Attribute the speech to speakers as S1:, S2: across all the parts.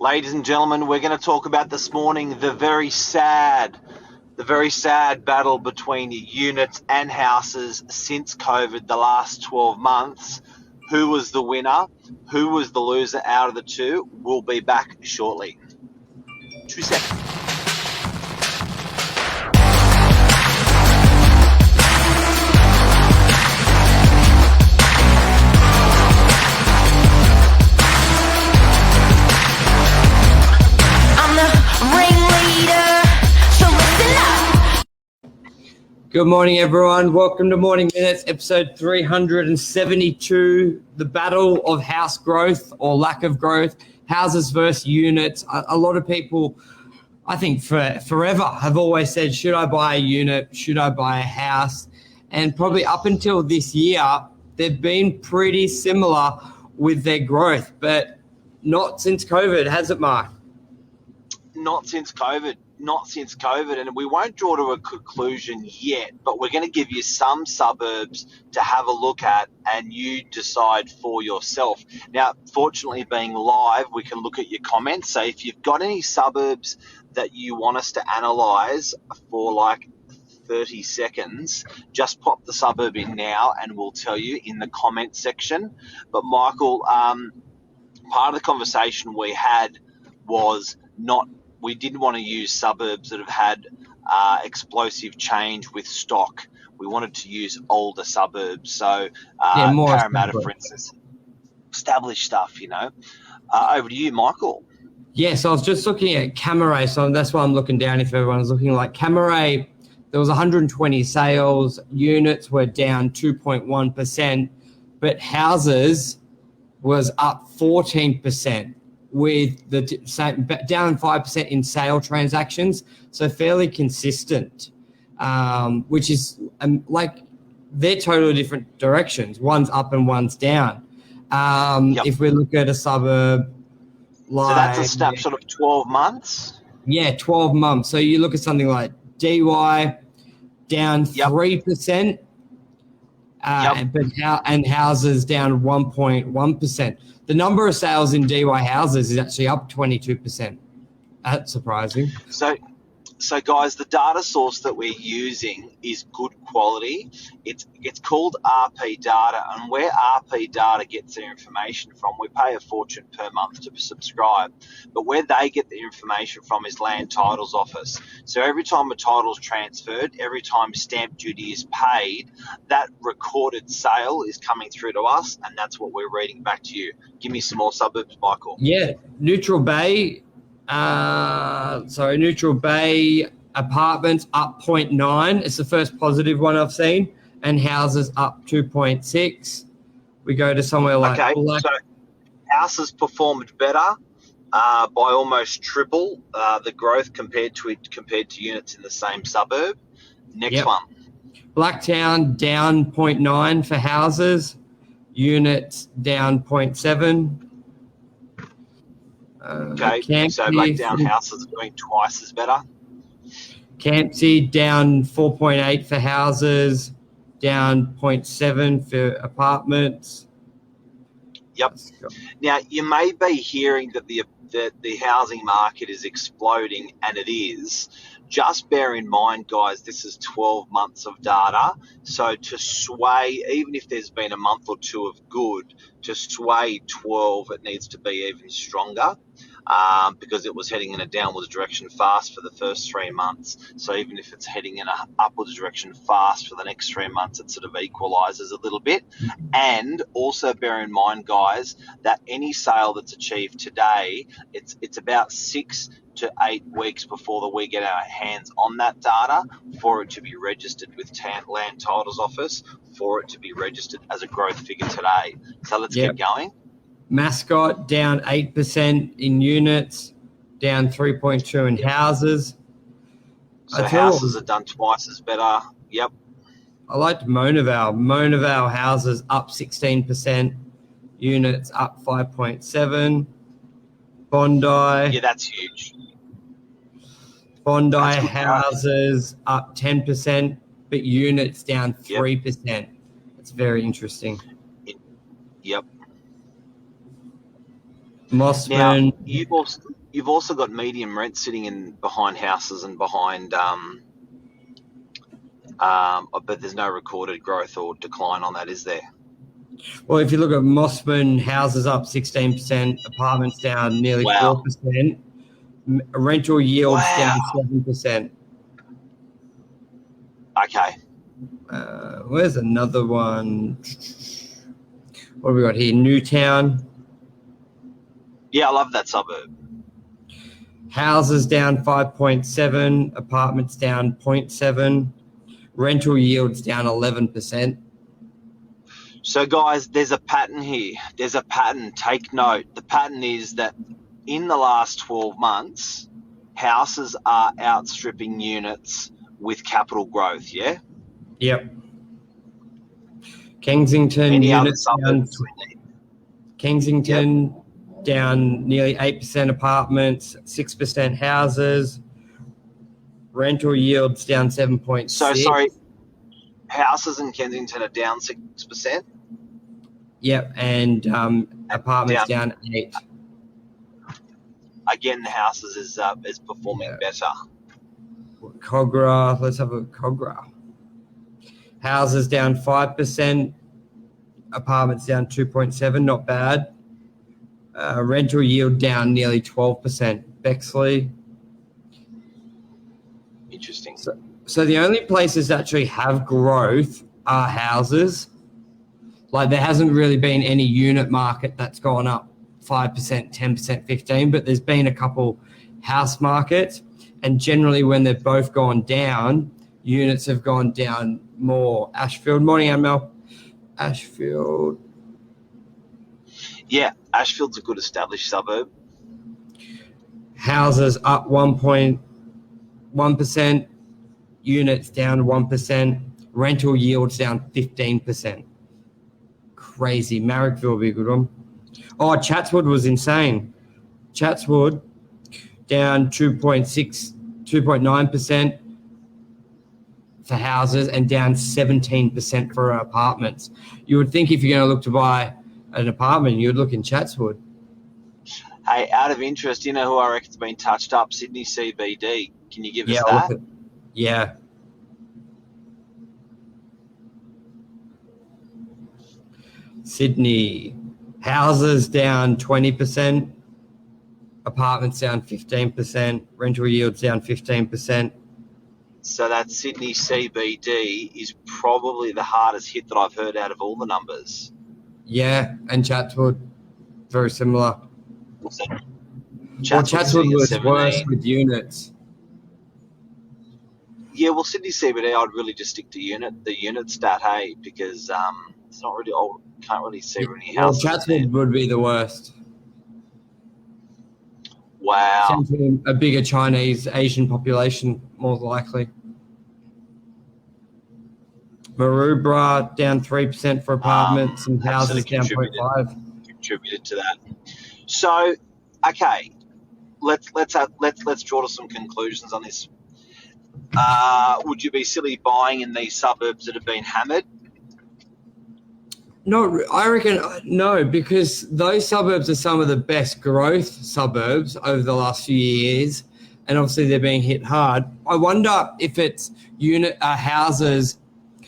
S1: Ladies and gentlemen, we're going to talk about this morning the very sad battle between units and houses since COVID, the last 12 months. Who was the winner? Who was the loser out of the two? We'll be back shortly. 2 seconds.
S2: Good morning, everyone. Welcome to Morning Minutes, episode 372, the battle of house growth or lack of growth, houses versus units. A lot of people, I think forever, have always said, should I buy a unit? Should I buy a house? And probably up until this year, they've been pretty similar with their growth, but not since COVID, has it, Mark?
S1: Not since COVID, and we won't draw to a conclusion yet, but we're going to give you some suburbs to have a look at and you decide for yourself. Now, fortunately, being live, we can look at your comments. So if you've got any suburbs that you want us to analyse for like 30 seconds, just pop the suburb in now and we'll tell you in the comment section. But Michael, part of the conversation we had was we didn't want to use suburbs that have had explosive change with stock. We wanted to use older suburbs. So Parramatta, for instance, established stuff, Over to you, Michael.
S2: Yes, I was just looking at Cammeray, so that's why I'm looking down if everyone's looking. Like Cammeray, there was 120 sales, units were down 2.1%, but houses was up 14%. With the down 5% in sale transactions, so fairly consistent, which is like they're totally different directions. One's up and one's down. If we look at a suburb like...
S1: So that's a snapshot of 12 months?
S2: Yeah, 12 months. So you look at something like DY down 3%, and houses down 1.1%. The number of sales in DY houses is actually up 22%. That's surprising.
S1: So guys, the data source that we're using is good quality. It's called RP Data, and where RP Data gets their information from, we pay a fortune per month to subscribe, but where they get the information from is Land Titles Office. So every time a title's transferred, every time stamp duty is paid, that recorded sale is coming through to us, and that's what we're reading back to you. Give me some more suburbs, Michael.
S2: Yeah, Neutral Bay. Neutral Bay apartments up 0.9. It's the first positive one I've seen, and houses up 2.6. We go to somewhere like
S1: so houses performed better by almost triple the growth compared to units in the same suburb. Next one.
S2: Blacktown down 0.9 for houses, units down 0.7.
S1: Okay, so Blacktown houses are doing twice as better.
S2: Campsie down 4.8 for houses, down 0.7 for apartments.
S1: Yep. Now, you may be hearing that the housing market is exploding, and it is. Just bear in mind, guys, this is 12 months of data. So to sway, even if there's been a month or two of good, to sway 12, it needs to be even stronger because it was heading in a downwards direction fast for the first 3 months. So even if it's heading in an upwards direction fast for the next 3 months, it sort of equalizes a little bit. And also bear in mind, guys, that any sale that's achieved today, it's about 6 to 8 weeks before we get our hands on that data for it to be registered with Land Titles Office, for it to be registered as a growth figure today. So let's keep going.
S2: Mascot down 8% in units, down 3.2 in houses.
S1: So houses are done twice as better. Yep.
S2: I liked Monavale. Monavale houses up 16%, units up 5.7. Bondi.
S1: Yeah, that's huge.
S2: Bondi houses up 10%, but units down 3%. It's very interesting.
S1: Yep.
S2: Mossman.
S1: You've also got medium rent sitting in behind houses and behind, but there's no recorded growth or decline on that, is there?
S2: Well, if you look at Mossman, houses up 16%, apartments down nearly 4%, rental yields down 7%.
S1: Okay.
S2: Where's another one? What have we got here? Newtown.
S1: Yeah, I love that suburb.
S2: Houses down 5.7, apartments down 0.7, rental yields down 11%.
S1: So, guys, there's a pattern here. There's a pattern. Take note. The pattern is that in the last 12 months, houses are outstripping units with capital growth, yeah?
S2: Yep. Kensington units down. Kensington down nearly 8%, apartments, 6% houses, rental yields down 7.6.
S1: So, sorry, houses in Kensington are down 6%?
S2: Yep, and apartments down 8.
S1: Again, the houses is performing better.
S2: Kogarah, let's have a Kogarah. Houses down 5%, apartments down 2.7, not bad. Rental yield down nearly 12%. Bexley.
S1: Interesting.
S2: So the only places that actually have growth are houses. Like there hasn't really been any unit market that's gone up 5%, 10%, 15%, but there's been a couple house markets. And generally when they've both gone down, units have gone down more. Ashfield, morning, Amel. Ashfield.
S1: Yeah, Ashfield's a good established suburb.
S2: Houses up 1.1%, units down 1%, rental yields down 15%. Crazy. Marrickville will be a good one. Oh, Chatswood was insane. Chatswood down 2.9% for houses and down 17% for apartments. You would think if you're going to look to buy an apartment, you would look in Chatswood.
S1: Hey, out of interest, you know who I reckon's been touched up? Sydney CBD. Can you give us that?
S2: Yeah. Sydney, houses down 20%, apartments down 15%, rental yields down 15%.
S1: So that Sydney CBD is probably the hardest hit that I've heard out of all the numbers.
S2: Yeah, and Chatswood, very similar.
S1: Chatswood
S2: was worse with units.
S1: Yeah, well, Sydney CBD, I'd really just stick to the unit stat, hey, because it's not really. Can't really see any houses.
S2: Well, Chatswood would be the worst.
S1: Wow.
S2: A bigger Chinese Asian population, more likely. Maroubra down 3% for apartments and houses down 0.5.
S1: Contributed to that. So, okay, let's draw to some conclusions on this. Would you be silly buying in these suburbs that have been hammered?
S2: No, I reckon no, because those suburbs are some of the best growth suburbs over the last few years, and obviously they're being hit hard. I wonder if it's houses.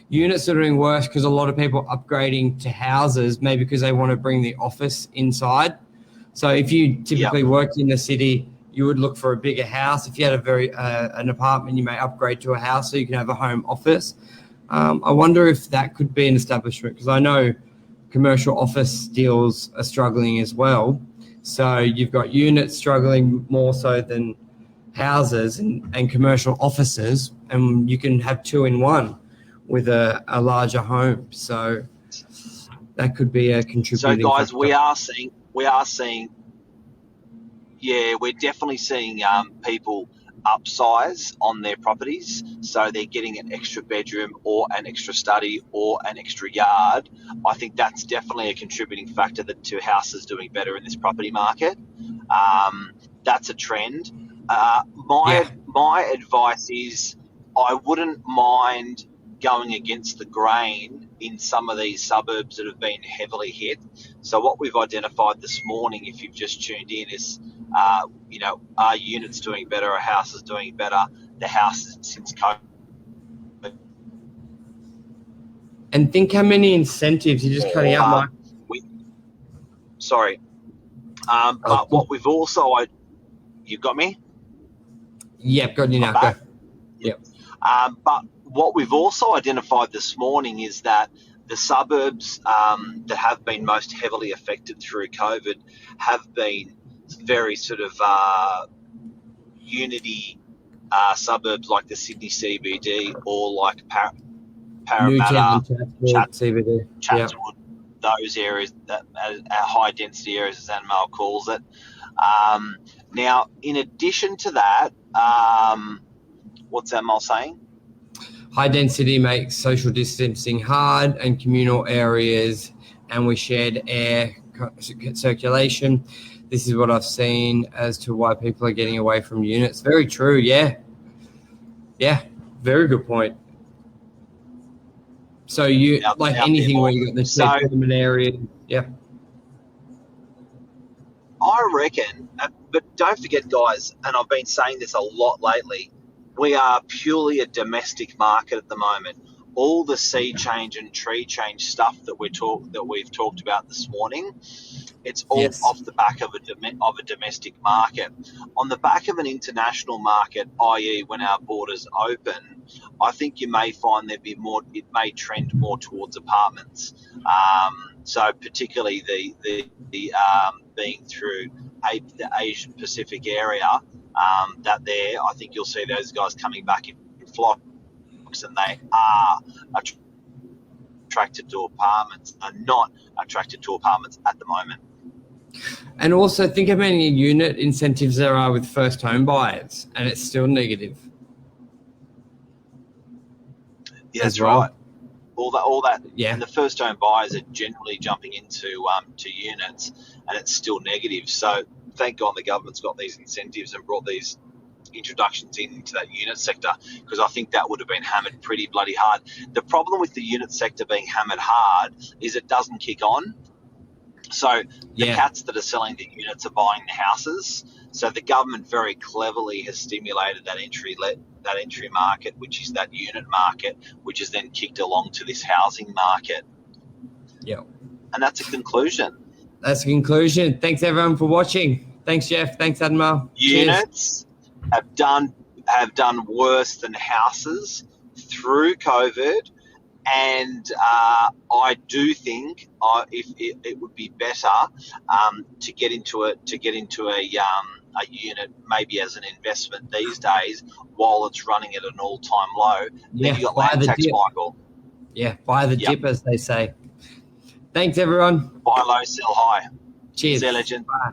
S2: Units are doing worse because a lot of people are upgrading to houses, maybe because they want to bring the office inside. So if you typically worked in the city, you would look for a bigger house. If you had an apartment, you may upgrade to a house so you can have a home office. I wonder if that could be an establishment, because I know commercial office deals are struggling as well. So you've got units struggling more so than houses and commercial offices, and you can have two in one with a larger home. So that could be a contributing
S1: So, guys,
S2: factor.
S1: we're definitely seeing people upsize on their properties, so they're getting an extra bedroom or an extra study or an extra yard. I think that's definitely a contributing factor to houses doing better in this property market. That's a trend. My advice is I wouldn't mind going against the grain in some of these suburbs that have been heavily hit. So what we've identified this morning, if you've just tuned in, is are units doing better? Are houses doing better? The houses since COVID.
S2: And think how many incentives you're just cutting out, Mike.
S1: But what we've also, you got me?
S2: Yep, got you now. Go. Yep.
S1: But what we've also identified this morning is that the suburbs that have been most heavily affected through COVID have been very sort of unity suburbs like the Sydney CBD or like Parramatta,
S2: CBD,
S1: Chatswood, those areas that are high density areas, as Anmal calls it. Now, in addition to that, what's Anmal saying?
S2: High density makes social distancing hard and communal areas, and we shared air circulation. This is what I've seen as to why people are getting away from units. Very true, yeah. Yeah, very good point. So you like anything where you got the settlement area, yeah.
S1: I reckon, but don't forget, guys, and I've been saying this a lot lately, we are purely a domestic market at the moment. All the sea change and tree change stuff that we've talked about this morning, it's all off the back of a domestic market. On the back of an international market, i.e., when our borders open, I think you may find it may trend more towards apartments. So particularly the being through the Asian Pacific area, I think you'll see those guys coming back in flocks, and they are attracted to apartments, and not attracted to apartments at the moment.
S2: And also think how many unit incentives there are with first home buyers, and it's still negative.
S1: Yeah, that's right. All that.
S2: Yeah.
S1: And the first home buyers are generally jumping into to units, and it's still negative. So thank God the government's got these incentives and brought these introductions into that unit sector, because I think that would have been hammered pretty bloody hard. The problem with the unit sector being hammered hard is it doesn't kick on. So the cats that are selling the units are buying the houses. So the government very cleverly has stimulated that entry market, which is that unit market, which is then kicked along to this housing market.
S2: Yeah.
S1: And that's a conclusion.
S2: That's a conclusion. Thanks everyone for watching. Thanks, Jeff. Thanks, Admiral.
S1: Units have done worse than houses through COVID. And I do think if it would be better to get into a unit maybe as an investment these days while it's running at an all-time low.
S2: Yeah,
S1: then you got land tax, Michael.
S2: Yeah, buy the dip, as they say. Thanks, everyone.
S1: Buy low, sell high.
S2: Cheers.
S1: See you, legend.
S2: Bye.